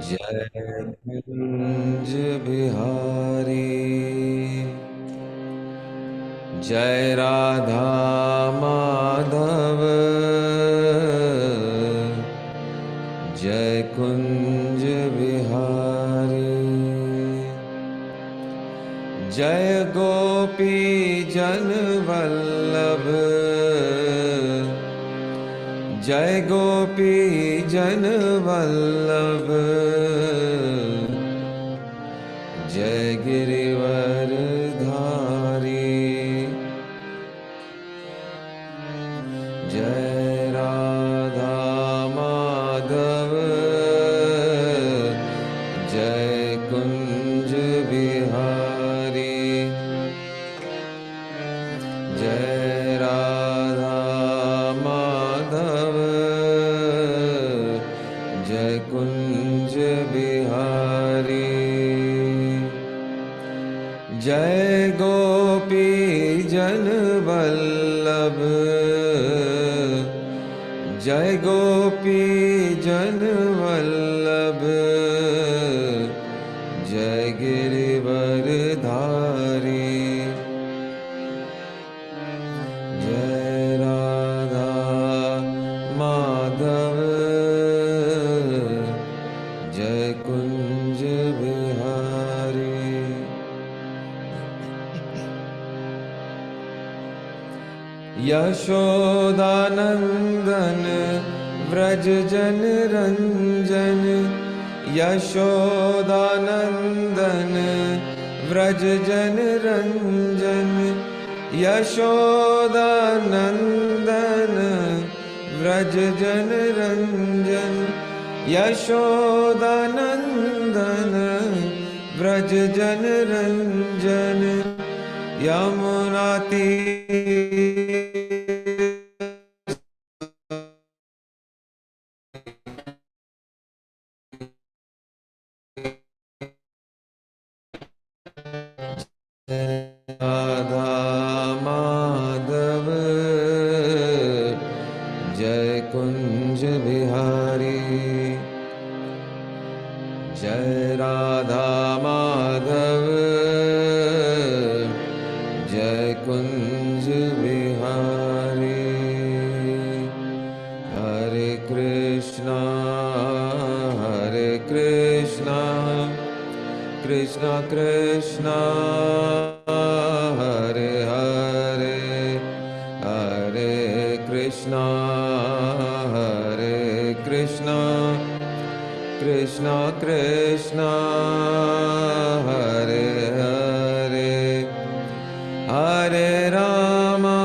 जय कुंज बिहारी जय राधा माधव जय कुंज बिहारी जय गोपी जन वल्लभ जय गोपी जन वल्लभ जय गिरिवर धारी जय राधा माधव जय कुंज बिहारी जय राधा माधव जय कुंज बिहारी जय गोपी जन वल्लभ जय गोपी जन वल्लभ जय गिरिवर धारी जय राधा माधव जय कुंज बिहारी यशोदानंदन व्रज जन रंजन यशोदानंदन व्रज जन रंजन यशोदानंदन व्रज जन रंजन यशोदानंदन व्रज जन रंजन यमुना राधा माधव जय कुंज बिहारी जय राधा माधव जय कुंज बिहारी हरे कृष्णा कृष्णा कृष्णा हरे हरे हरे कृष्णा कृष्णा कृष्णा हरे हरे हरे रामा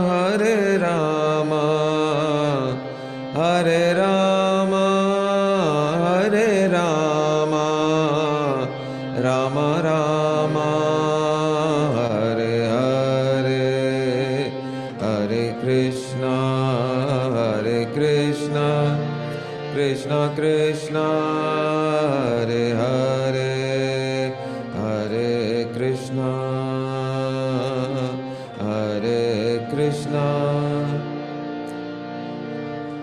हरे रामा हरे रामा हरे Rama Ram Ram Hare Hare Hare Krishna Krishna Krishna Hare Hare Hare Krishna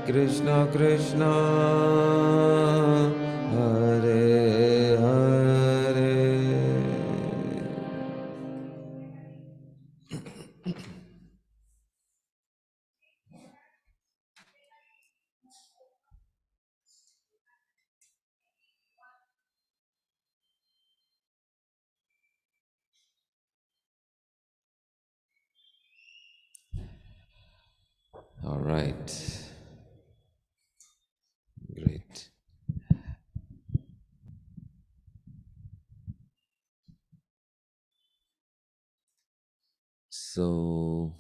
Krishna Krishna Hare Hare All right, great. So,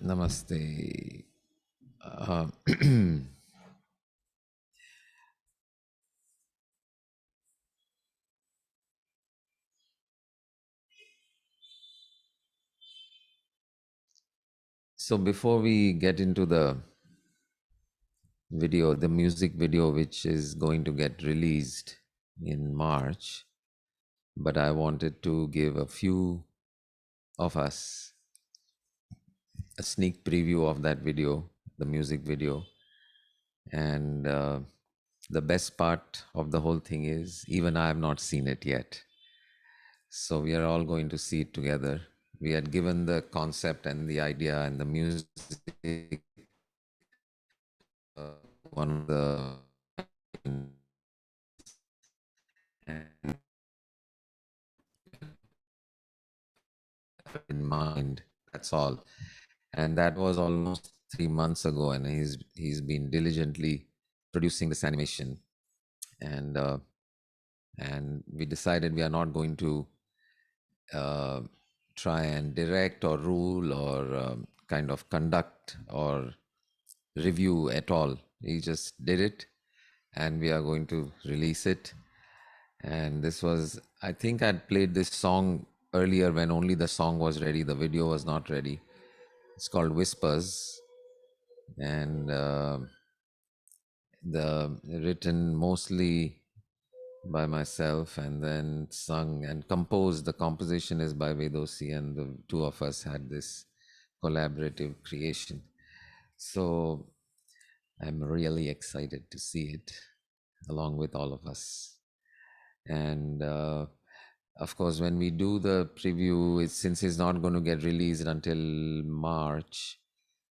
namaste. So before we get into the video, the music video, which is going to get released in March, but I wanted to give a few of us a sneak preview of that video, the music video. And the best part of the whole thing is, even I have not seen it yet. So we are all going to see it together. We had given the concept and the idea and the music, one of the in mind. That's all. And that was almost 3 months ago, and he's been diligently producing this animation. And we decided we are not going to uh, try and direct or rule or kind of conduct or review at all. He just did it, and we are going to release it. And this was, I think I'd played this song earlier when only the song was ready, the video was not ready. It's called Whispers, and the written mostly by myself and then sung and composed. The composition is by Vedosi, and the two of us had this collaborative creation. So I'm really excited to see it along with all of us. And of course, when we do the preview, since it's not going to get released until March,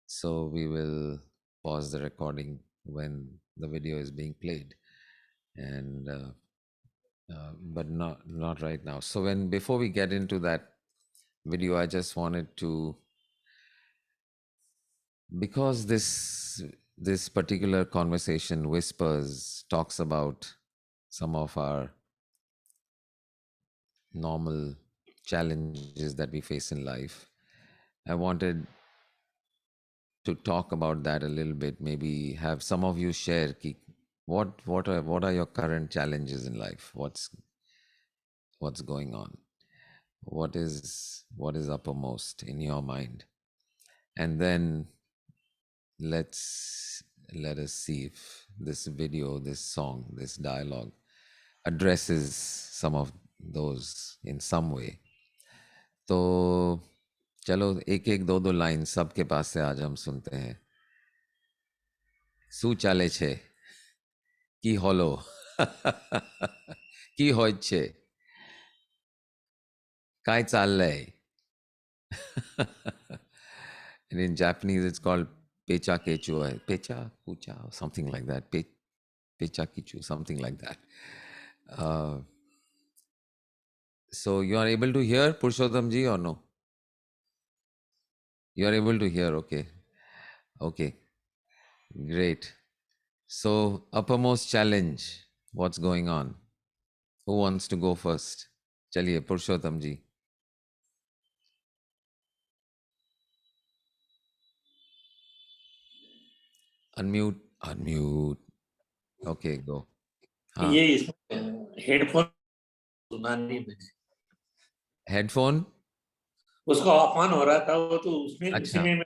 so we will pause the recording when the video is being played, and but not right now. So before we get into that video, I just wanted to, because this particular conversation, Whispers, talks about some of our normal challenges that we face in life. I wanted to talk about that a little bit. Maybe have some of you share what are your current challenges in life? What's going on? What is uppermost in your mind? And then let us see if this video, this song, this dialogue addresses some of those in some way. तो चलो एक एक दो दो line सबके पास से आज हम सुनते हैं. શું ચાલે છે? की હોલો? की હોય છે? काय चाललंय? And in Japanese, it's called pecha kechu, pecha kucha, or something like that. Pecha kichu, something like that. So you are able to hear Purushottam ji or no? You are able to hear, okay. Okay, great. So uppermost challenge, what's going on? Who wants to go first? Chaliye, Purushottam ji. Unmute. Okay, go. हाँ. ये इसमें headphone सुना नहीं मैंने. Headphone उसका of on हो रहा था वो, तो उसमें उसी अच्छा में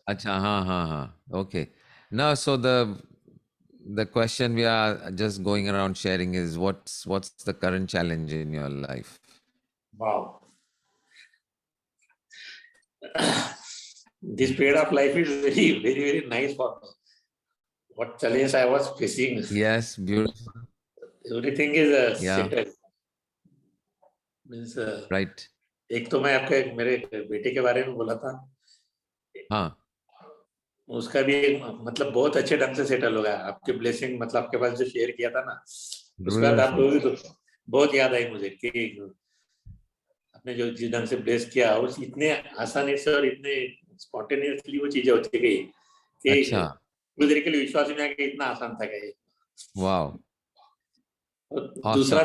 अच्छा हाँ. Okay. Now, so the question we are just going around sharing is what's the current challenge in your life? Wow. This period of life is very nice for me. What challenge I was facing? Yes, beautiful. Everything is Yeah. settled. Means Right. एक तो मैं आपके मेरे बेटे के बारे में बोला था. हाँ. उसका भी मतलब बहुत अच्छे ढंग से सेटल हो गया. आपके ब्लेसिंग, मतलब आपके पास जो शेयर किया था ना, उसके बाद आप लोगों की तो बहुत याद आई मुझे कि आपने जो जिस ढंग से ब्लेस किया, उस इतने आसानी से और इतने स्पॉन्टेनियसली वो चीजें होती गई कि अच्छा. मुझे के लिए विश्वास ही नहीं आया कि इतना आसान था ये. वाओ. दूसरा,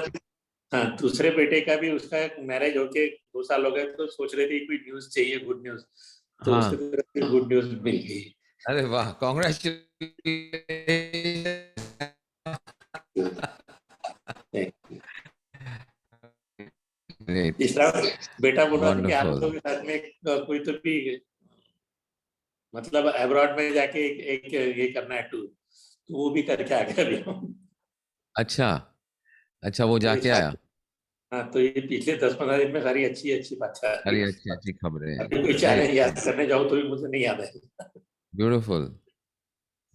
हाँ, दूसरे बेटे का भी उसका मैरिज होके 2 साल हो गए, तो सोच रहे थे कोई न्यूज चाहिए, गुड न्यूज, तो हाँ. उसके तरफ से गुड न्यूज मिल गई. अरे वाह, कांग्रेचुलेशन. तीसरा बेटा बोल रहा था कि आप लोगों के साथ में कोई तो भी मतलब अब्रॉड में जाके एक ये करना है टूर, तो वो भी करके आ गया अभी. अच्छा, वो जाके आया. हाँ, तो ये पिछले 10-15 दिन में सारी अच्छी बातें आ रही सारी है। अच्छी अच्छी खबरें। अभी कोई ग्रेट, चैलेंज याद करने जाऊँ तो भी मुझे नहीं याद है। Beautiful,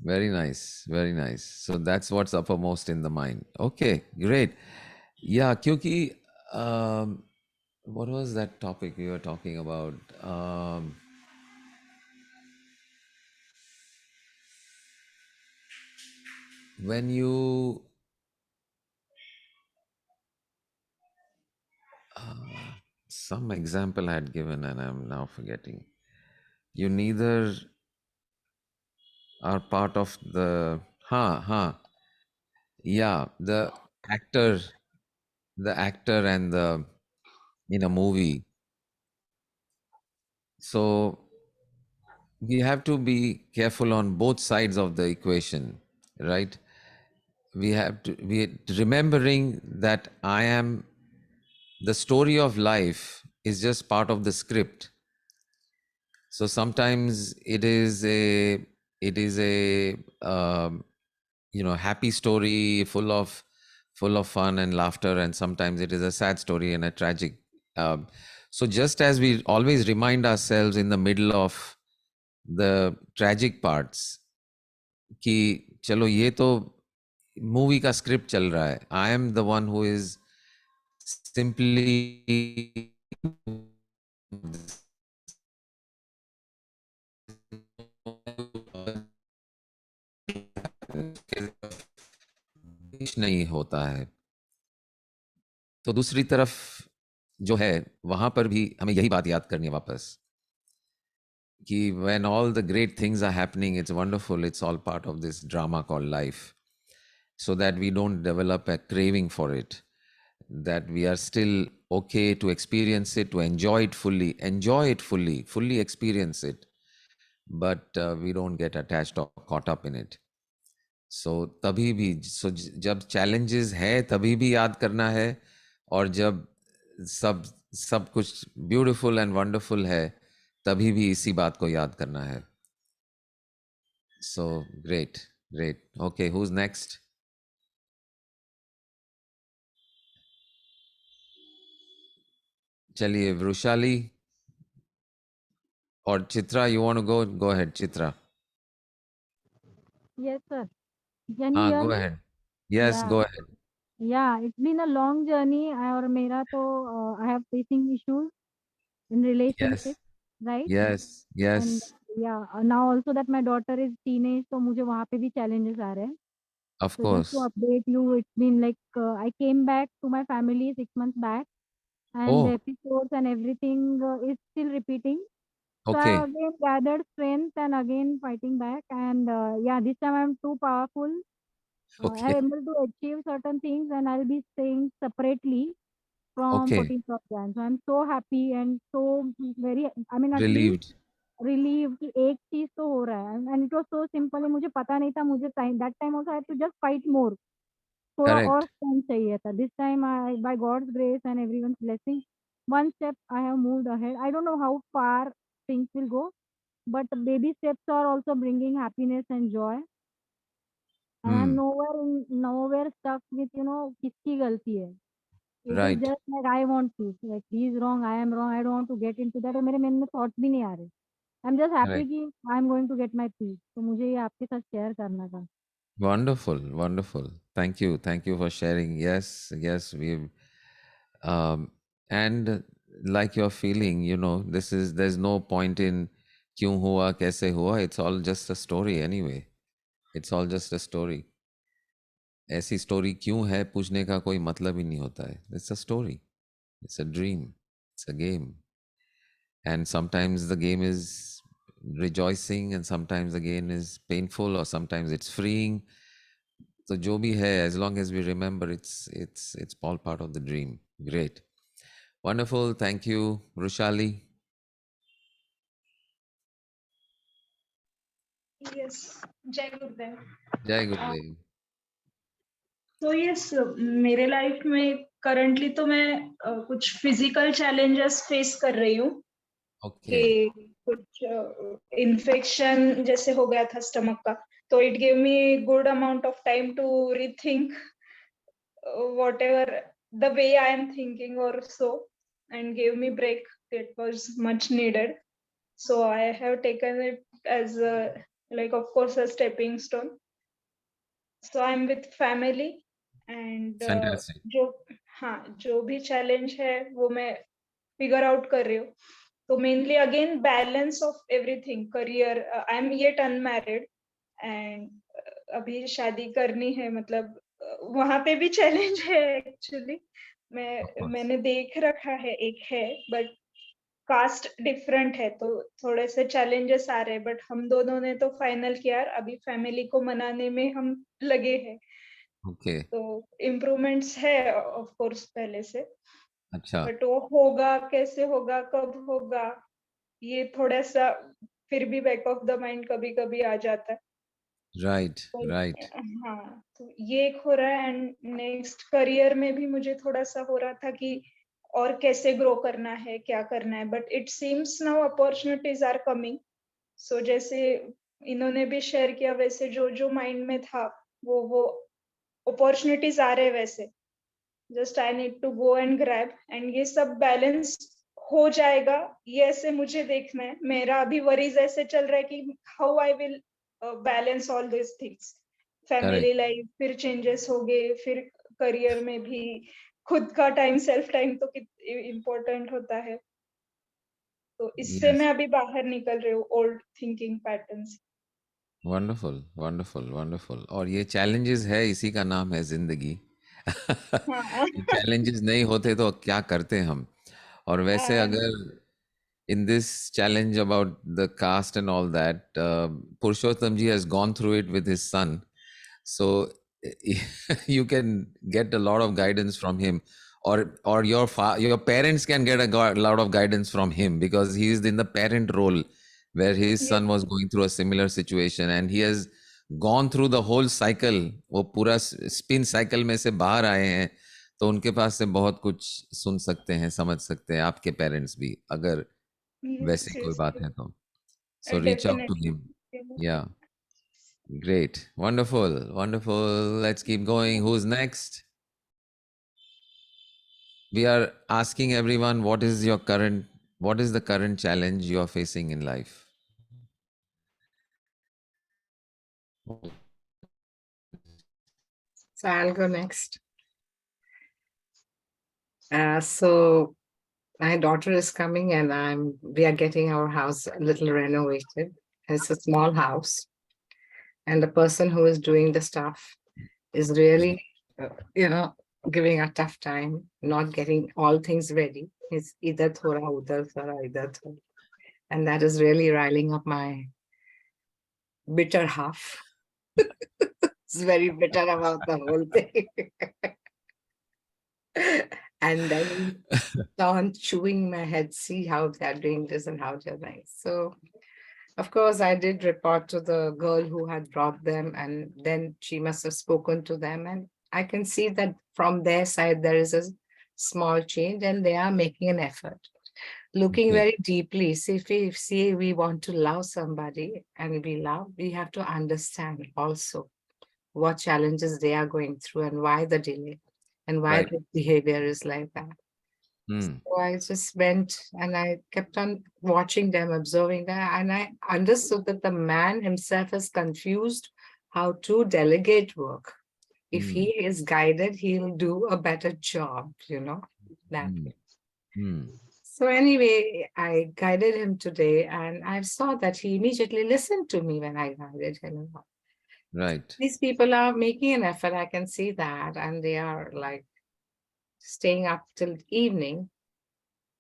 very nice, very nice. So that's what's uppermost in the mind. Okay, great. Yeah, क्योंकि what was that topic we were talking about? When you some example I had given and I'm now forgetting. You neither are part of the yeah, actor the actor and the in a movie. So we have to be careful on both sides of the equation, right? We have to be remembering that I am the story of life is just part of the script. So sometimes it is a happy story full of fun and laughter, and sometimes it is a sad story and a tragic. So just as we always remind ourselves in the middle of the tragic parts कि चलो ये तो movie का script चल रहा है, I am the one who is simply नहीं होता है। तो दूसरी तरफ जो है वहां पर भी हमें यही बात याद करनी है वापस कि when all the great things are happening, it's wonderful, it's all part of this drama called life, so that we don't develop a craving for it, that we are still okay to experience it, to enjoy it fully experience it, but we don't get attached or caught up in it. So तभी भी जब challenges है तभी भी याद करना है, और जब सब सब कुछ beautiful and wonderful है तभी भी इसी बात को याद करना है. So great. Okay, who's next? चलिए Vrishali or Chitra, you want to go? Go ahead, Chitra. Yes, sir. Can you hear Go me? ahead. Yes, Yeah. go ahead. Yeah, it's been a long journey. और मेरा तो I have facing issues in relationship, Yes, right? yes, And yes, yeah, now also that my daughter is teenage, तो मुझे वहाँ पे भी challenges आ रहे हैं. of So just to course. update you, it's been like I came back to my family 6 months back, and the Oh, episodes and everything is still repeating. So I okay, again gathered strength and again fighting back, and yeah, this time I'm too powerful. okay, I'm able to achieve certain things, and I'll be staying separately from okay. 14th of Jan. So I'm so happy and so very, I mean, at least Relieved. relieved कि एक चीज तो हो रहा है. And it was so simple. मुझे पता नहीं था, मुझे time that time also I had to just fight more. थोड़ा और Correct. strength चाहिए था. This time I, by God's grace and everyone's blessing, one step I have moved ahead. I don't know how far things will go, but baby steps are also bringing happiness and joy. And I'm Hmm. nowhere stuck with, किसकी गलती है. It is Right. just like I want to, like he is wrong, I am wrong, I don't want to get into that. और मेरे मन में thoughts भी नहीं आ रहे. I'm just happy Correct. कि I'm going to get my peace. तो मुझे ये आपके साथ share करना था. Wonderful. Wonderful. Thank you. Thank you for sharing. Yes. Yes. We've and like you're feeling, there's no point in क्यों हुआ, कैसे हुआ. It's all just a story anyway. It's all just a story. ऐसी story क्यों है पूछने का कोई मतलब ही नहीं होता है. It's a story. It's a dream. It's a game. And sometimes the game is rejoicing, and sometimes the game is painful, or sometimes it's freeing. So जो भी है, as long as we remember, it's all part of the dream. Great. Wonderful. Thank you, Rushali. Yes, जय गुरुदेव। Jai Gurudev. तो yes, मेरे life में currently तो मैं कुछ फिजिकल चैलेंजेस फेस कर रही हूँ Okay. कि कुछ इन्फेक्शन जैसे हो गया था स्टमक का, तो it give me good amount of time to rethink whatever the way I am thinking or so, and gave me break. It was much needed. So I have taken it as a, like, of course, a stepping stone. So I'm with family, and Fantastic. जो भी challenge है वो मैं figure out कर रही हूँ. So mainly again balance of everything, career. I'm yet unmarried, and अभी शादी करनी है, मतलब वहाँ पे भी challenge है actually. Of course. मैंने देख रखा है, एक है, but कास्ट डिफरेंट है, तो थोड़े से चैलेंजेस आ रहे हैं, बट हम दोनों ने तो फाइनल किया, अभी फैमिली को मनाने में हम लगे हैं. Okay. तो इम्प्रूवमेंट्स है ऑफ कोर्स पहले से, अच्छा. बट वो होगा कैसे होगा, कब होगा, ये थोड़ा सा फिर भी बैक ऑफ द माइंड कभी कभी आ जाता है. Right. तो Right. हाँ, तो ये एक हो रहा है. एंड नेक्स्ट करियर में भी मुझे थोड़ा सा हो रहा था कि और कैसे ग्रो करना है, क्या करना है, but it seems now opportunities are coming. So जैसे इन्होंने भी शेयर किया, वैसे जो जो माइंड में था वो अपॉर्चुनिटीज आ रहे वैसे. Just I need to go and grab, and ये सब बैलेंस हो जाएगा, ये ऐसे मुझे देखना है. मेरा अभी वरीज ऐसे चल रहा है कि how I will balance all this things. Family life, फिर चेंजेस हो गए, फिर करियर में भी खुद का टाइम, सेल्फ टाइम तो इम्पोर्टेंट होता है. तो इससे Yes. मैं अभी बाहर निकल रही हूँ old thinking patterns. Wonderful, wonderful, wonderful. और ये चैलेंजेस है, इसी का नाम है जिंदगी. हाँ. ये चैलेंजेस नहीं होते तो क्या करते हम. और वैसे अगर in this challenge about the caste and all that, Purushottam ji has gone through it with his son, so you can get a lot of guidance from him, or your parents can get a lot of guidance from him, because he is in the parent role where his son was going through a similar situation, and he has gone through the whole cycle. वो पूरा spin cycle में से बाहर आए हैं, तो उनके पास से बहुत कुछ सुन सकते हैं, समझ सकते हैं आपके पेरेंट्स भी, अगर वैसी कोई बात है तो. So reach out to him. Definitely. Yeah. Great. Wonderful. Wonderful. Let's keep going. Who's next? We are asking everyone, what is the current challenge you are facing in life? So I'll go next. So my daughter is coming, and we are getting our house a little renovated. It's a small house, and the person who is doing the stuff is really, giving a tough time, not getting all things ready. It's either thoda udhar, thoda idhar, thoda. And that is really riling up my bitter half. It's very bitter about the whole thing. And then on chewing my head, see how they're doing this and how they're doing. So, of course, I did report to the girl who had brought them, and then she must have spoken to them. And I can see that from their side, there is a small change, and they are making an effort. Looking very deeply, see, if we want to love somebody and we have to understand also what challenges they are going through and why the delay and why the behavior is like that. So I just went and I kept on watching them, observing them, and I understood that the man himself is confused how to delegate work. If he is guided, he'll do a better job, that way. So anyway, I guided him today, and I saw that he immediately listened to me when I guided him. Right. These people are making an effort, I can see that, and they are like staying up till evening.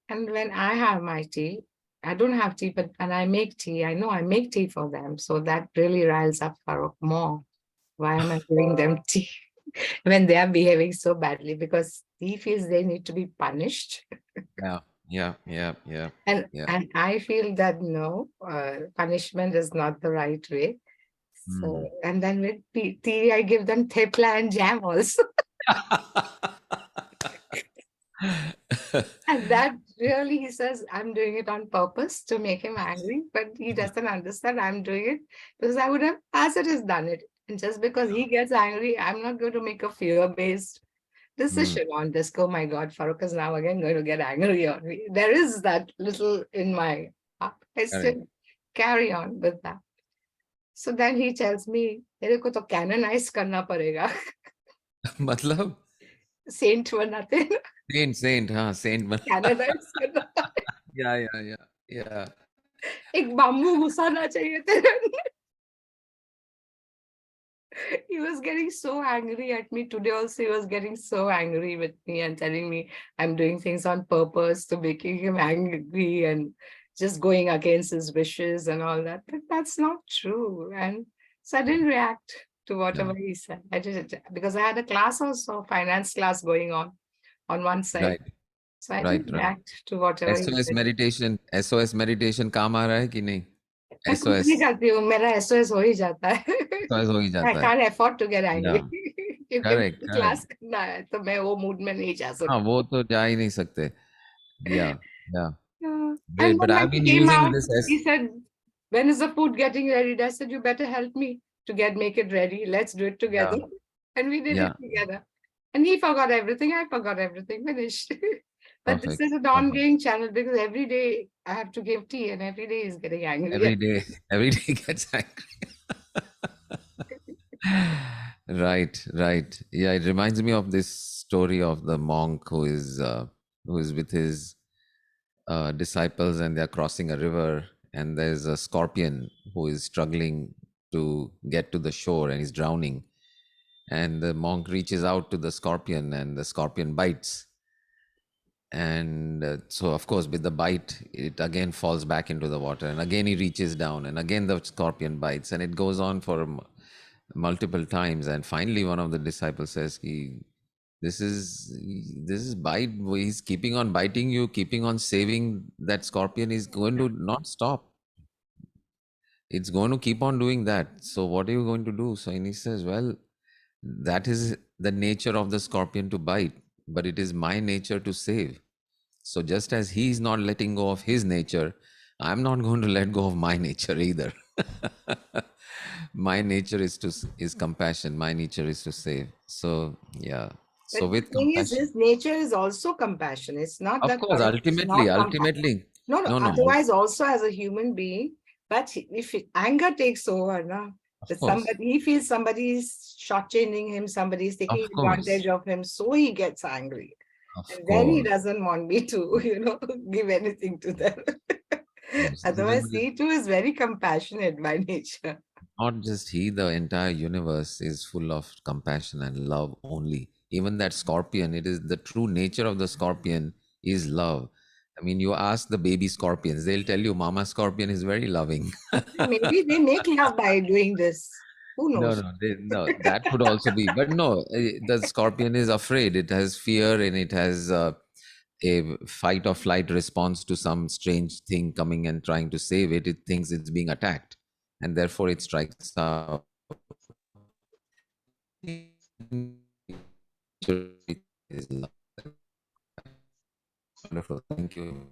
And when I have my tea, I don't have tea, and I make tea. I know I make tea for them. So that really riles up Farooq more. Why am I giving them tea when they are behaving so badly? Because he feels they need to be punished. Yeah. And I feel that no, punishment is not the right way. So, and then with tea, I give them thepla and jam also. And that really, he says, I'm doing it on purpose to make him angry, but he doesn't understand I'm doing it because I would have, as it is, done it. And just because he gets angry, I'm not going to make a fear-based decision on this. Oh my God, Farooq is now again going to get angry on me. There is that little in my heart. I still carry on with that. So then he tells me, तेरे को तो canonize करना पड़ेगा. मतलब Saint बनाते हैं ना. saint हाँ saint Canonize करना. yeah एक बाम्बू घुसाना चाहिए तेरे अंदर. He was getting so angry at me today. Also, he was getting so angry with me and telling me I'm doing things on purpose to making him angry and just going against his wishes and all that. But that's not true. And so I didn't react to whatever he said. I did it because I had a class also, finance class going on one side. right So I didn't react to whatever he SOS said. SOS meditation काम आ रहा है कि नहीं? मैं कुछ नहीं करती हूँ, मेरा SOS हो ही जाता है. SOS हो ही जाता I है. can't afford to get angry. क्योंकि Correct, क्लास करना है तो मैं वो मूड में नहीं जा सकती. हाँ वो तो जा ही नहीं सकते. Yeah. And Great, but then I've when been he came using out, this as he said, when is the food getting ready? I said, you better help me to make it ready. Let's do it together. And we did it together. And he forgot everything. I forgot everything. Finished. But perfect. this is an ongoing channel because every day I have to give tea and every day he's getting angry. Every day gets angry. Right. Yeah, it reminds me of this story of the monk who is with his disciples, and they're crossing a river, and there's a scorpion who is struggling to get to the shore and he's drowning. And the monk reaches out to the scorpion, and the scorpion bites. And so, of course, with the bite, it again falls back into the water, and again he reaches down, and again the scorpion bites, and it goes on for multiple times. And finally, one of the disciples says, this is bite. He's keeping on biting you, keeping on saving that scorpion. Is going to not stop. It's going to keep on doing that. So what are you going to do? So and he says, well, that is the nature of the scorpion to bite, but it is my nature to save. So just as he's not letting go of his nature, I'm not going to let go of my nature either. My nature is compassion. My nature is to save. So yeah. So But with the thing is, compassion, his nature is also compassion. It's not of that course, Farooq is not ultimately, no, no, otherwise also as a human being, but if anger takes over, no, that course. somebody, he feels somebody is shortchanging him, somebody is taking Of course. advantage of him, so he gets angry. Of And course. then he doesn't want me to, give anything to them. Otherwise, he too is very compassionate by nature. Not just he, the entire universe is full of compassion and love only. Even that scorpion, it is the true nature of the scorpion is love. I mean, you ask the baby scorpions, they'll tell you mama scorpion is very loving. Maybe they make love by doing this. Who knows? No, that could also be. But no, the scorpion is afraid. It has fear, and it has a fight or flight response to some strange thing coming and trying to save it. It thinks it's being attacked, and therefore it strikes out. Wonderful. Thank you.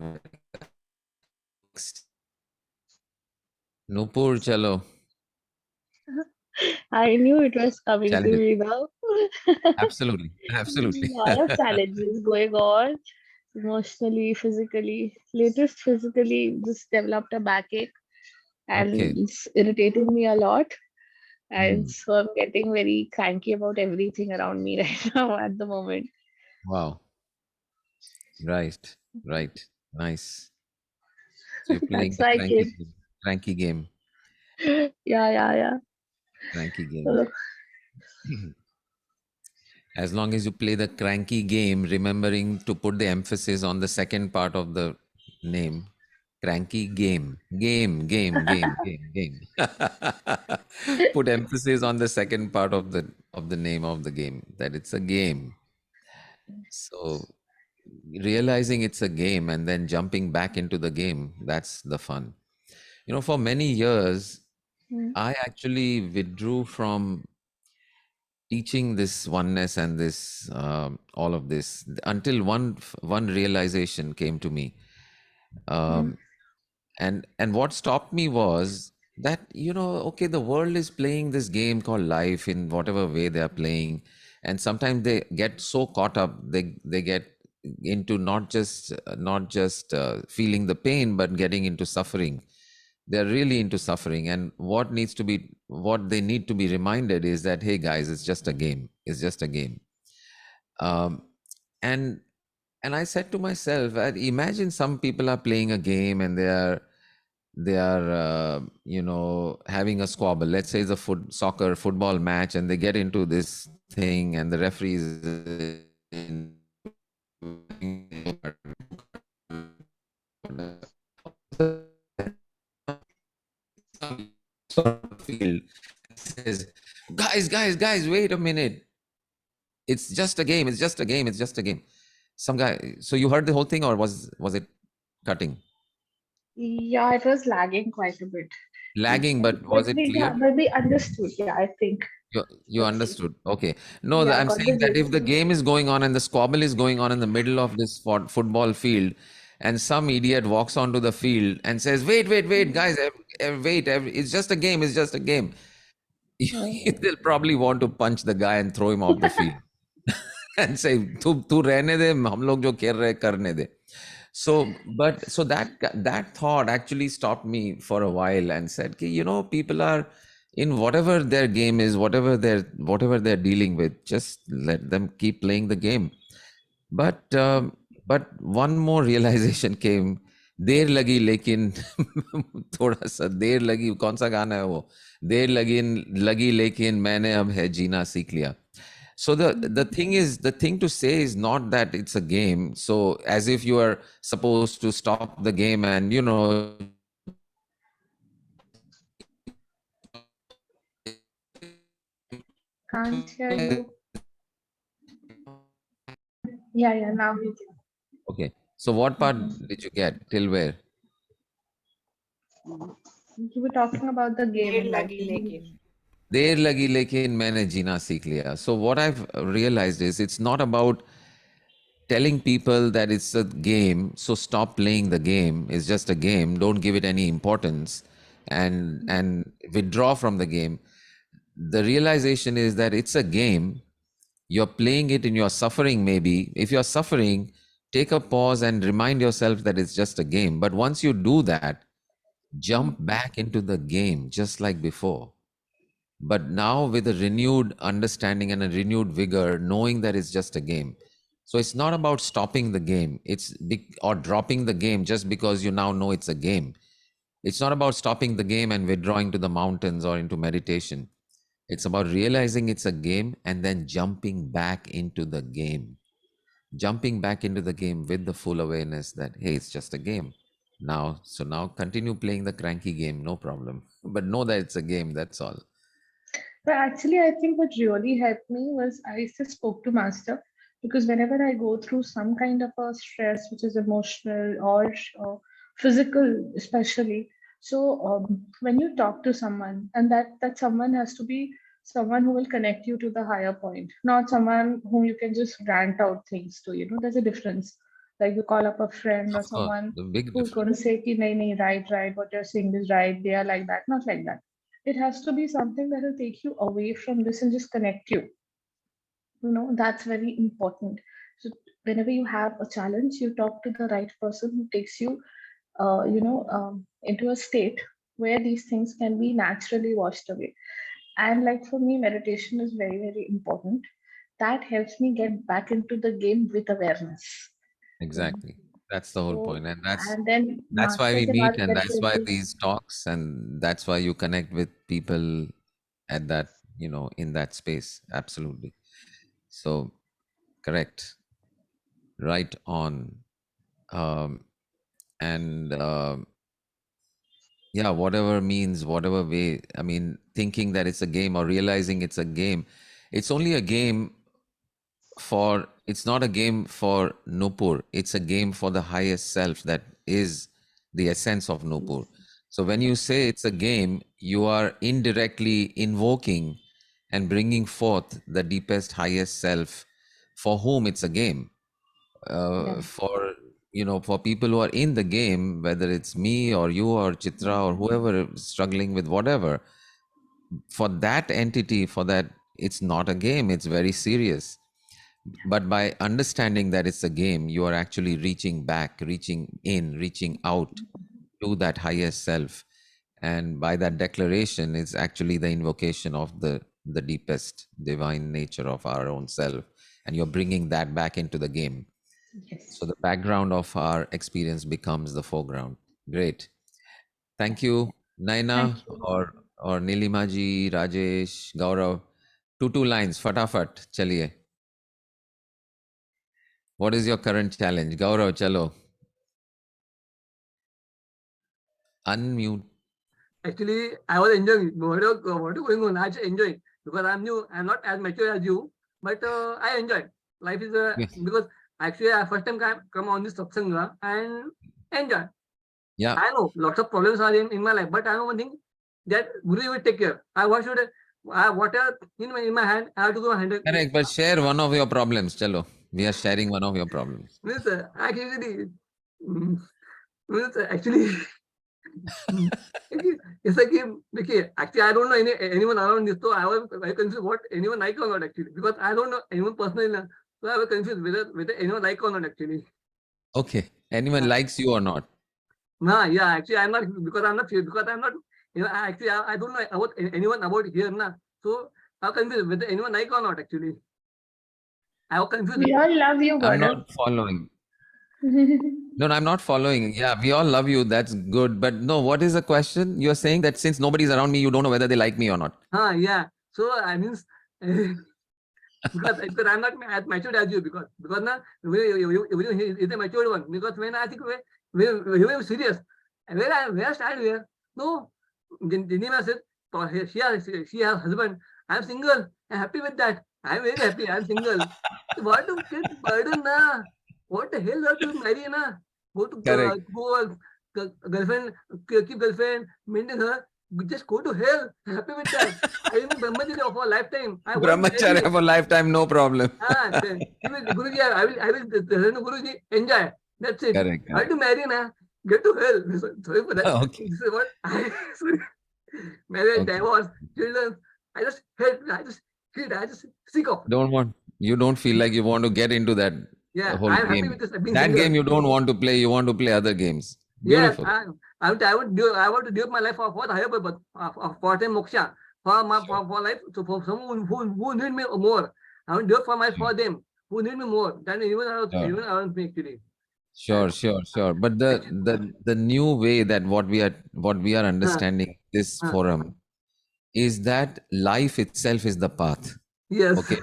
Nupur, chalo. I knew it was coming to me now. Absolutely. A lot of challenges going on emotionally, physically. Latest physically just developed a backache and it's irritating me a lot. And so I'm getting very cranky about everything around me right now at the moment. Wow. Right. Nice. So you're playing the cranky game. Yeah. Cranky game. As long as you play the cranky game, remembering to put the emphasis on the second part of the name. Cranky game. Put emphasis on the second part of the name of the game, that it's a game. So realizing it's a game and then jumping back into the game, that's the fun. For many years, I actually withdrew from teaching this oneness and this all of this until one realization came to me. And what stopped me was that, okay, the world is playing this game called life in whatever way they are playing. And sometimes they get so caught up, they get into not just feeling the pain, but getting into suffering. They're really into suffering. And what they need to be reminded is that, hey guys, it's just a game. It's just a game. um, and I said to myself, imagine some people are playing a game and they are having a squabble. Let's say it's a football match, and they get into this thing, and the referee is field, says, guys, wait a minute, it's just a game, it's just a game, it's just a game. Some guy, so you heard the whole thing, or was it cutting? Yeah, it was lagging quite a bit. Lagging, but was it clear? But we understood. Yeah, I think. You understood. Okay. No, Yeah, I'm got saying the that if gist. the game is going on and the squabble is going on in the middle of this football field, and some idiot walks onto the field and says, wait, guys, wait, it's just a game, it's just a game. They'll probably want to punch the guy and throw him off the field and say, tu rehne de, hum log jo kar rahe karne de. So that thought actually stopped me for a while and said, people are in whatever their game is, whatever they're dealing with, just let them keep playing the game. But one more realization came. देर लगी लेकिन थोड़ा सा देर लगी, कौन सा गाना है वो, देर लगी लेकिन मैंने अब है जीना सीख लिया. So the thing to say is not that it's a game, so as if you are supposed to stop the game and Can't hear you. Yeah, now we can. Okay, so what part did you get? Till where? You were talking about the game. देर लगी लेकिन. देर लगी लेकिन मैंने जीना सीख लिया. So what I've realized is it's not about telling people that it's a game, so stop playing the game. It's just a game. Don't give it any importance, and withdraw from the game. The realization is that it's a game. You're playing it in your suffering, maybe. If you're suffering, take a pause and remind yourself that it's just a game. But once you do that, jump back into the game just like before. But now with a renewed understanding and a renewed vigor, knowing that it's just a game. So it's not about stopping the game, or dropping the game just because you now know it's a game. It's not about stopping the game and withdrawing to the mountains or into meditation. It's about realizing it's a game and then jumping back into the game. Jumping back into the game with the full awareness that, hey, it's just a game. Now continue playing the cranky game, no problem. But know that it's a game, that's all. But actually, I think what really helped me was I just spoke to Master, because whenever I go through some kind of a stress, which is emotional or physical, especially, so when you talk to someone, and that someone has to be someone who will connect you to the higher point, not someone whom you can just rant out things to. There's a difference. Like you call up a friend or Of course, someone the big who's difference. going to say, ki, nahi, right, what you're saying is right, they are like that, not like that. It has to be something that will take you away from this and just connect you. That's very important. So whenever you have a challenge, you talk to the right person who takes you, into a state where these things can be naturally washed away. And like for me, meditation is very, very important. That helps me get back into the game with awareness. Exactly. That's the whole point. And then that's why we ke meet, baad and that's why gradually- these talks, and that's why you connect with people at that, in that space. Absolutely. So correct. Right on. And yeah, whatever means, whatever way, I mean, thinking that it's a game or realizing it's a game, it's only a game it's not a game for Nupur. It's a game for the highest self that is the essence of Nupur. So when you say it's a game, you are indirectly invoking and bringing forth the deepest, highest self for whom it's a game. For people who are in the game, whether it's me or you or Chitra or whoever is struggling with whatever, for that entity, for that it's not a game, it's very serious. But by understanding that it's a game, you are actually reaching back, reaching in, reaching out to that higher self. And by that declaration, it's actually the invocation of the deepest divine nature of our own self. And you're bringing that back into the game. Yes. So the background of our experience becomes the foreground. Great. Thank you, Naina. Thank you. or Nilima ji, Rajesh, Gaurav. Two lines, fatafat, chaliye. What is your current challenge? Gaurav, chalo. Unmute. Actually, I was enjoying what is going on. I was enjoying because I'm new. I'm not as mature as you, but I enjoy. Life is Yes. because actually I first time come on this satsanga and enjoy. Yeah. I know lots of problems are in my life, but I know one thing that Guru will take care. Whatever in my hand, I have to go handle. Correct, but share one of your problems. Chalo. We are sharing one of your problems. Means actually. It's like actually I don't know anyone around this, so I was confused what anyone like or not actually, because I don't know anyone personally, so I was confused whether anyone like or not actually. Okay, anyone likes you or not? Yeah, actually I'm not, because I'm not, actually I don't know about anyone about here now, so I'm confused whether anyone like or not actually. I was confused. We all love you, I'm Gaurav. not following. No, I'm not following. Yeah, we all love you. That's good. But no, what is the question? You're saying that since nobody's around me, you don't know whether they like me or not. Yeah. So I mean, because I'm not as mature as you, because now you is a matured one. Because when I think we were serious, where I started where no, Janima said she has husband. I'm single. I'm happy with that. I'm very happy. I'm single. What to get burden na? What the hell have to marry na? Go to girlfriend, keep girlfriend, maintain her. Just go to hell. I'm happy with that. I am Brahmacharya for a lifetime. I want to marry. Brahmacharya for lifetime, no problem. Guruji, I will Guruji, enjoy. That's it. Correct. I have to marry na. Get to hell. Sorry for that. Okay. This is what I sorry. Marriage, divorce, children. I just hate. I just sick of. You don't feel like you want to get into that whole I'm happy game. with this. Being That single. game you don't want to play. You want to play other games. Beautiful. Yes, I want to give my life for the higher purpose, for the moksha, for life, so for someone who need me more. I want to do it for them who need me more than even around me actually. Sure. But the new way that what we are understanding this forum is that life itself is the path. Yes. Okay,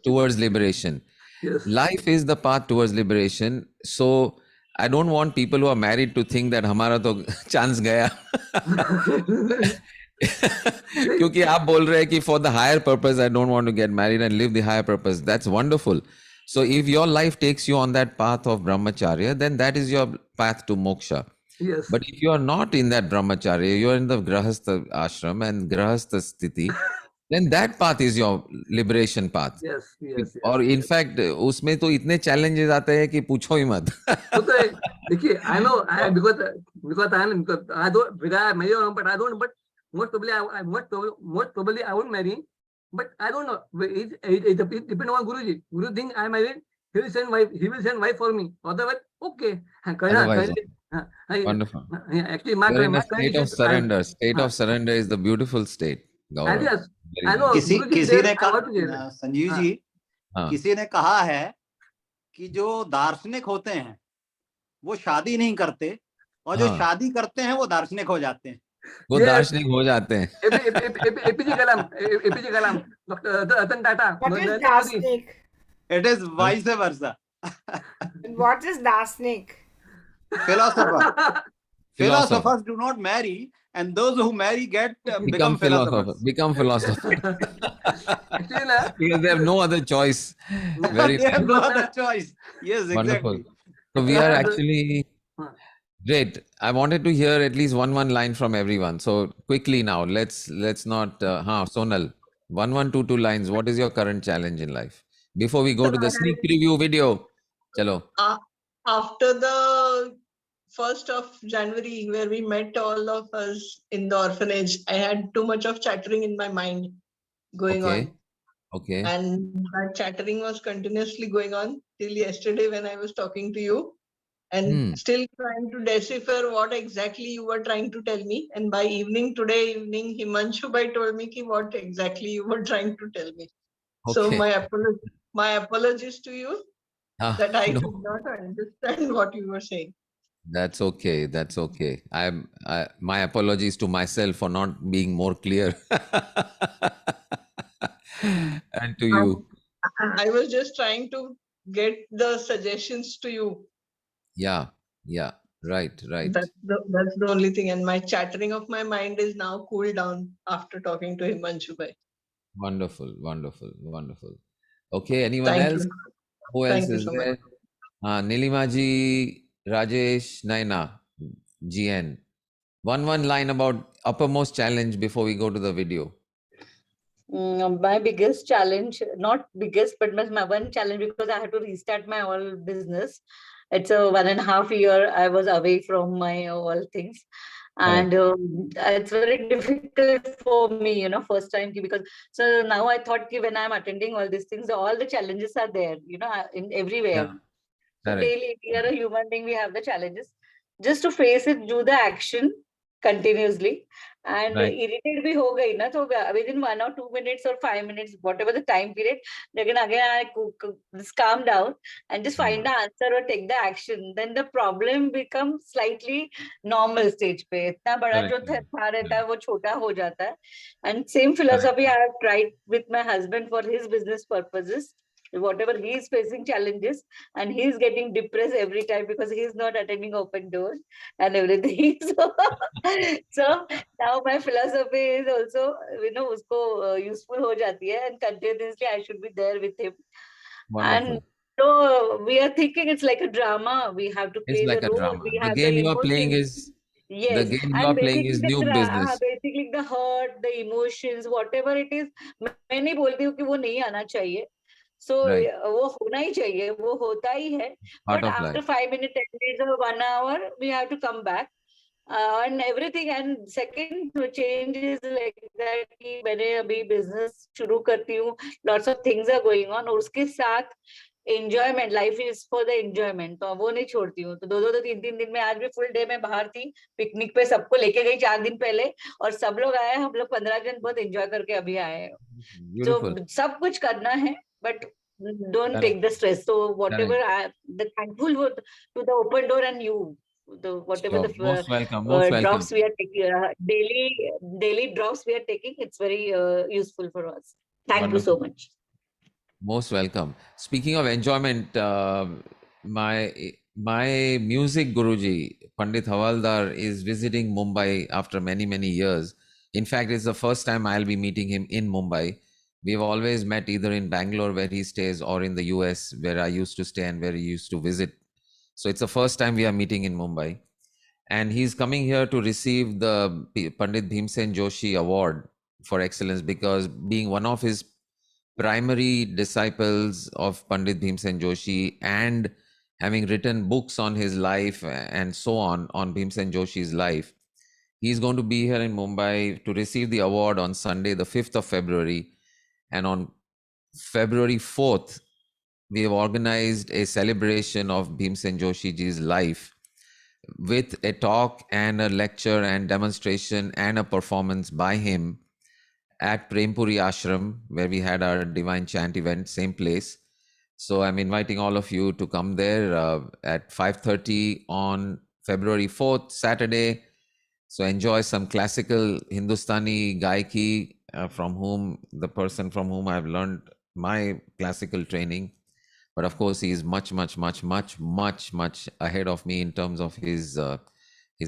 towards liberation. Yes. Life is the path towards liberation. So I don't want people who are married to think that हमारा तो chance गया. क्योंकि आप बोल रहे हैं कि for the higher purpose I don't want to get married and live the higher purpose. That's wonderful. So if your life takes you on that path of brahmacharya, then that is your path to moksha. Yes. But if you are not in that brahmacharya, you are in the grahastha ashram and grahastha sthiti, then that path is your liberation path. Yes. और in fact उसमें तो इतने challenges आते हैं कि पूछो ही मत. देखिए, I know, because I don't, whether I marry or not, but I don't, but most probably I won't marry, but I don't know. It depends on Guruji. Guru think I married, he will send wife for me. Otherwise, okay. Wonderful. Actually, You're in a state of surrender. State of surrender is the beautiful state. And yes, I know. किसी ने कहा, संजीव जी, किसी ने कहा है कि जो दार्शनिक होते हैं वो शादी नहीं करते और जो शादी करते हैं वो दार्शनिक हो जाते हैं. वो दार्शनिक हो जाते हैं. APJ Kalam, doctor Ratan Tata. What is darsnik? It is vice versa. What is darsnik? Philosopher. Philosophers do not marry, and those who marry become philosophers. Become philosophers. Because they have no other choice. They have no other choice. Yes, exactly. Wonderful. So we are actually great. I wanted to hear at least one line from everyone. So quickly now, let's not. Sonal, 2 lines. What is your current challenge in life? Before we go to the sneak preview video, chalo. After the 1st of January, where we met all of us in the orphanage, I had too much of chattering in my mind going on. Okay. And that chattering was continuously going on till yesterday when I was talking to you, and still trying to decipher what exactly you were trying to tell me. And by today evening, Himanshu Bhai told me what exactly you were trying to tell me. Okay. So my apologies to you that I could not understand what you were saying. That's okay. That's okay. My apologies to myself for not being more clear. And to you. I was just trying to get the suggestions to you. Yeah. Right. That's the only thing. And my chattering of my mind is now cooled down after talking to Himanshu Bhai. Wonderful. Okay. Anyone Thank else? you. Who else Thank you is so there? much. Nilimaji, Rajesh, Naina, GN. One line about uppermost challenge before we go to the video. My biggest challenge, not biggest, but my one challenge, because I had to restart my whole business. It's a 1.5 year I was away from my all things. And it's very difficult for me, first time, because so now I thought when I'm attending all these things, all the challenges are there, in everywhere. Yeah. So daily, we are a human being, we have the challenges. Just to face it, do the action continuously, and irritated bhi ho gayi na, so within 1 or 2 minutes or 5 minutes, whatever the time period, again I just calm down and just find the answer or take the action. Then the problem becomes slightly normal stage pe. Itna bada jo tha rehta hai, wo chota ho jata hai. And same philosophy I have tried with my husband for his business purposes. Whatever he is facing challenges, and he is getting depressed every time because he is not attending open doors and everything. So now my philosophy is also, usko useful ho jati hai, and continuously I should be there with him. Wonderful. And so we are thinking it's like a drama. We have to play Like the a role. drama. We The have game the you are playing emotions. is Yes, the game you and are playing is new business. basically the hurt, the emotions, whatever it is, मैं नहीं बोलती हूँ कि वो नहीं आना चाहिए. So वो होना ही चाहिए, वो होता ही है. But after 5 minutes, 10 minutes or 1 hour, we have to come back. And everything. And second change is like that कि मैंने अभी business शुरू करती हूँ, lots of things are going on, और उसके साथ enjoyment, life is for the enjoyment, तो वो नहीं छोड़ती हूँ. तो 2-3 दिन में, आज भी फुल डे में बाहर थी, पिकनिक पे सबको लेके गई 4 दिन पहले, और सब लोग आए, हम लोग 15 जन बहुत एंजॉय करके अभी आए हैं. तो सब कुछ करना है, but don't take the stress. So whatever the thankful to the open door and you, whatever the most welcome. drops we are taking, daily drops we are taking, it's very useful for us. Thank you so much. Most welcome. Speaking of enjoyment, my music Guruji, Pandit Hawaldar, is visiting Mumbai after many years. In fact, it's the first time I'll be meeting him in Mumbai. We've always met either in Bangalore, where he stays, or in the US, where I used to stay and where he used to visit. So it's the first time we are meeting in Mumbai. And he's coming here to receive the Pandit Bhimsen Joshi Award for excellence, because being one of his primary disciples of Pandit Bhimsen Joshi, and having written books on his life and so on Bhimsen Joshi's life, he's going to be here in Mumbai to receive the award on Sunday, the 5th of February. And on February 4th, we have organized a celebration of Bhimsen Joshiji's life with a talk and a lecture and demonstration and a performance by him at Prempuri Ashram, where we had our Divine Chant event, same place. So I'm inviting all of you to come there at 5:30 on February 4th, Saturday. So enjoy some classical Hindustani gaiki from the person from whom I've learned my classical training. But of course, he is much ahead of me in terms of his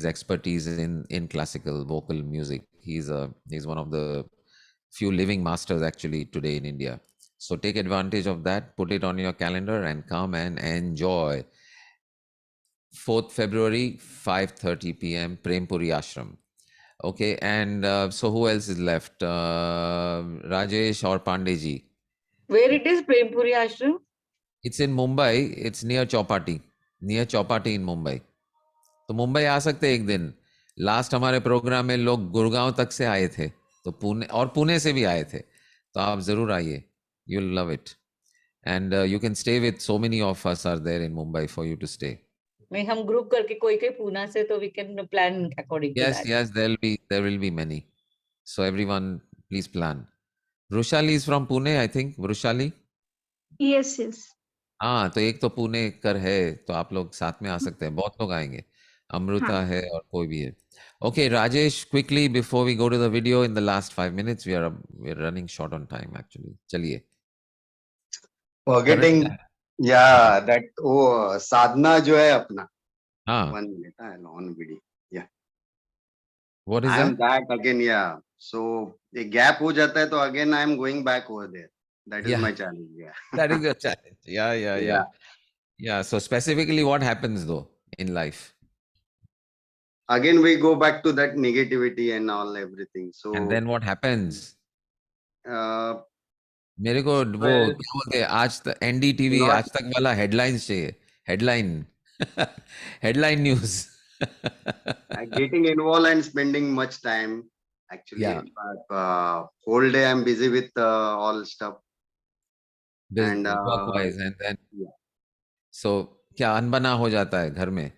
expertise in classical vocal music. He's one of the few living masters actually today in India. So take advantage of that, put it on your calendar and come and enjoy. 4th February, 5:30 p.m., Prempuri Ashram. Okay, and so who else is left? Rajesh or Pandeji? Where it is, Prempuri Ashram? It's in Mumbai. It's near Chowpatty in Mumbai. तो मुंबई आ सकते एक दिन. Last हमारे programme में लोग गुड़गांव तक से आए थे, तो पुणे से भी आए थे, तो आप जरूर आइए. You'll love it. And you can stay with, so many of us are there in Mumbai for you to stay. नहीं, हम ग्रुप करके कोई पूना से, तो we can plan according to that. Yes, there will be many. So everyone, please plan. Vrushali is from Pune, I think. Vrushali? Yes, yes. हाँ, तो एक तो पुणे कर है, तो आप लोग साथ में आ सकते हैं, बहुत लोग आएंगे. अमृता है और कोई भी है. Okay, Rajesh, quickly before we go to the video, in the last 5 minutes, we're running short on time actually. चलिए. Forgetting, yeah, that वो साधना जो है अपना. हाँ. 1 minute, I'll on video. Yeah. What is I'm that? back again, yeah. So एक gap हो जाता है, तो again I'm going back over there. That is my challenge. Yeah. That is your challenge. Yeah. Yeah. So specifically, what happens though in life? Again, we go back to that negativity and all everything. So. And then what happens? मेरे को वो Well, क्या बोलते हैं, आज तक NDTV not- आज तक वाला हेडलाइंस चाहिए. Headline news. Getting involved and spending much time actually. Yeah. But whole day I'm busy with all stuff. And Work-wise, and then yeah. so क्या अनबना हो जाता है घर में?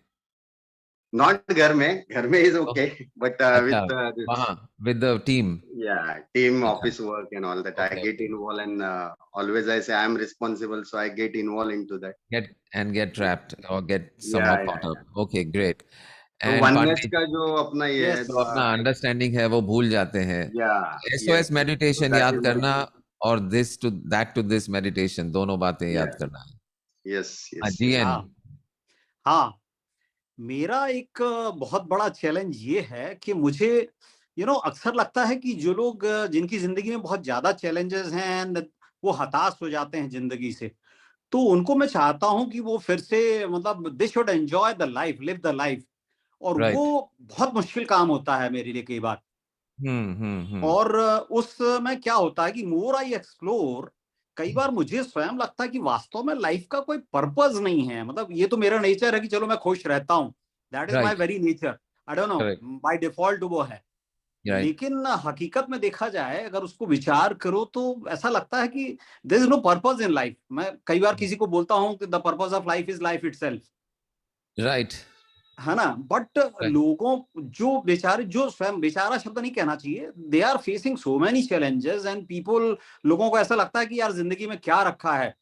Not घर में is okay, but with this, with the team. Yeah, team office work and all that. Okay. I get involved, and always I say I'm responsible, so I get involved into that. Get trapped or get somehow caught up. Okay, great. तो oneness का जो अपना ये है, तो अपना understanding है वो भूल जाते हैं. SOS मेडिटेशन याद करना और this to this meditation, दोनों बातें याद करना है. Yes. हाँ, मेरा एक बहुत बड़ा चैलेंज ये है कि मुझे अक्सर लगता है कि जो लोग जिनकी जिंदगी में बहुत ज्यादा चैलेंजेस हैं, वो हताश हो जाते हैं जिंदगी से, तो उनको मैं चाहता हूं कि वो फिर से मतलब they should enjoy the life, live the life. और वो बहुत मुश्किल काम होता है मेरे लिए कई बार. और उसमें क्या होता है कि मोर आई एक्सप्लोर, कई बार मुझे स्वयं लगता है कि वास्तव में लाइफ का कोई पर्पस नहीं है. मतलब ये तो मेरा नेचर है कि चलो मैं खुश रहता हूँ, that is my very nature. I don't know, by default वो है. लेकिन हकीकत में देखा जाए, अगर उसको विचार करो, तो ऐसा लगता है कि there is no purpose in life. मैं कई बार किसी को बोलता हूँ कि the purpose of life is life itself. Right, है ना. बट लोगों जो बेचारे, जो स्वयं बेचारा शब्द नहीं कहना चाहिए, they are facing so many challenges and people, लोगों को ऐसा लगता है कि यार जिंदगी में क्या रखा है.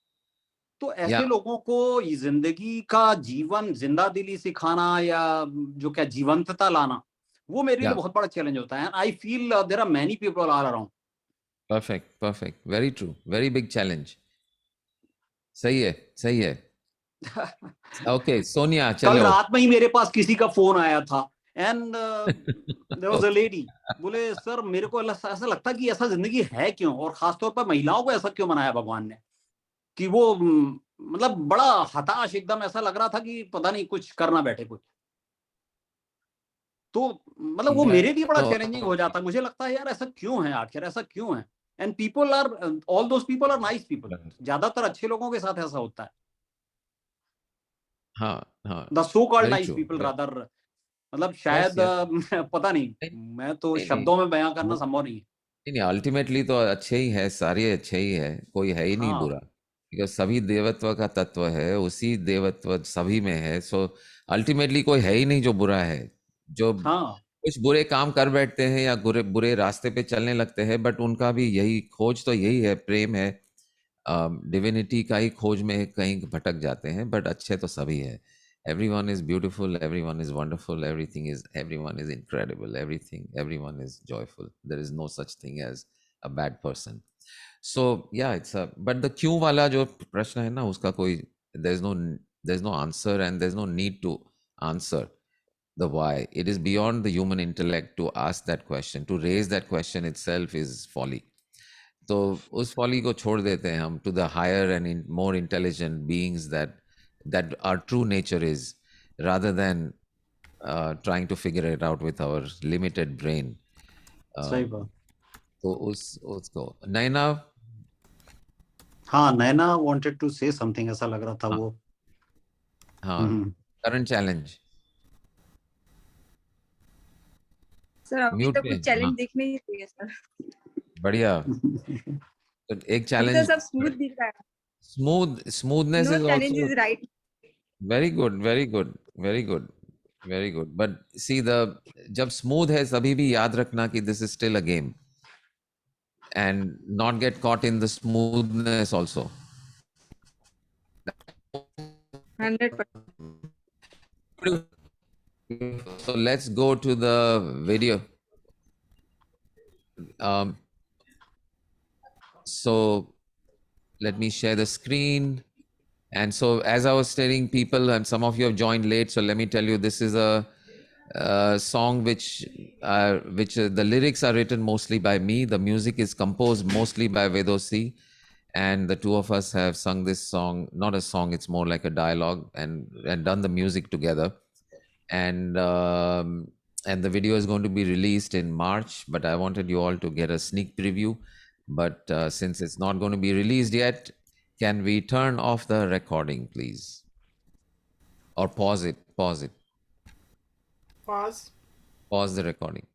तो ऐसे लोगों को ये जिंदगी का जीवन, जिंदा दिली सिखाना या जो क्या जीवंतता लाना, वो मेरे लिए बहुत बड़ा चैलेंज होता है. I feel there are many people all around. Perfect, very true, very big challenge. सही है. ओके, सोनिया, चलो. कल रात में ही मेरे पास किसी का फोन आया था and there was a lady. बोले सर, मेरे को ऐसा लगता कि ऐसा जिंदगी है क्यों, और खासतौर पर महिलाओं को ऐसा क्यों बनाया भगवान ने, कि वो मतलब बड़ा हताश, एकदम ऐसा लग रहा था कि पता नहीं कुछ करना बैठे कुछ. तो मतलब वो मेरे लिए बड़ा चैलेंजिंग हो जाता. मुझे लगता है यार ऐसा क्यों है, आखिर ऐसा क्यों है. And people are, all those people are nice people. ज्यादातर अच्छे लोगों के साथ ऐसा होता है. हाँ. The so called nice people rather, मतलब शायद पता नहीं, मैं तो शब्दों में बयां करना संभव नहीं है. नहीं, अल्टीमेटली तो अच्छे ही है, सारे अच्छे ही है, कोई है ही नहीं बुरा. बिकॉज सभी देवत्व का तत्व है, उसी देवत्व सभी में है. सो अल्टीमेटली कोई है ही नहीं जो बुरा है. जो कुछ बुरे काम कर बैठते हैं या बुरे रास्ते पे चलने लगते हैं, बट उनका भी यही खोज, तो यही है, प्रेम है, डिविनिटी का ही खोज में कहीं भटक जाते हैं. बट अच्छे तो सभी है. Everyone is beautiful, everyone is wonderful, everyone is incredible, everyone is joyful. There is no such thing as a bad person. So yeah, but the क्यों वाला जो प्रश्न है ना, उसका कोई, there's no answer, and there's no need to answer the why. It is beyond the human intellect to ask that question. To raise that question itself is folly. तो उस folly को छोड़ देते हैं हम to the higher and more intelligent beings that our true nature is, rather than trying to figure it out with our limited brain. सही बात. तो उसको नैना. हाँ, नैना wanted to say something, ऐसा लग रहा था वो. हाँ, current challenge. सर अभी तक कुछ चैलेंज दिख नहीं रही है सर. बढ़िया. But एक challenge. सब smooth दिख रहा है. Smoothness No is challenge also is right. very good, very good, very good, very good. But see, जब smooth है तभी भी याद रखना कि this is still a game, and not get caught in the smoothness also. 100%. So let's go to the video. So let me share the screen. And so as I was telling people, and some of you have joined late, so let me tell you, this is a song which the lyrics are written mostly by me. The music is composed mostly by Vedosi. And the two of us have sung this song, not a song, it's more like a dialogue, and done the music together. And the video is going to be released in March, but I wanted you all to get a sneak preview. But since it's not going to be released yet, can we turn off the recording, please? Or pause it. Pause. Pause the recording.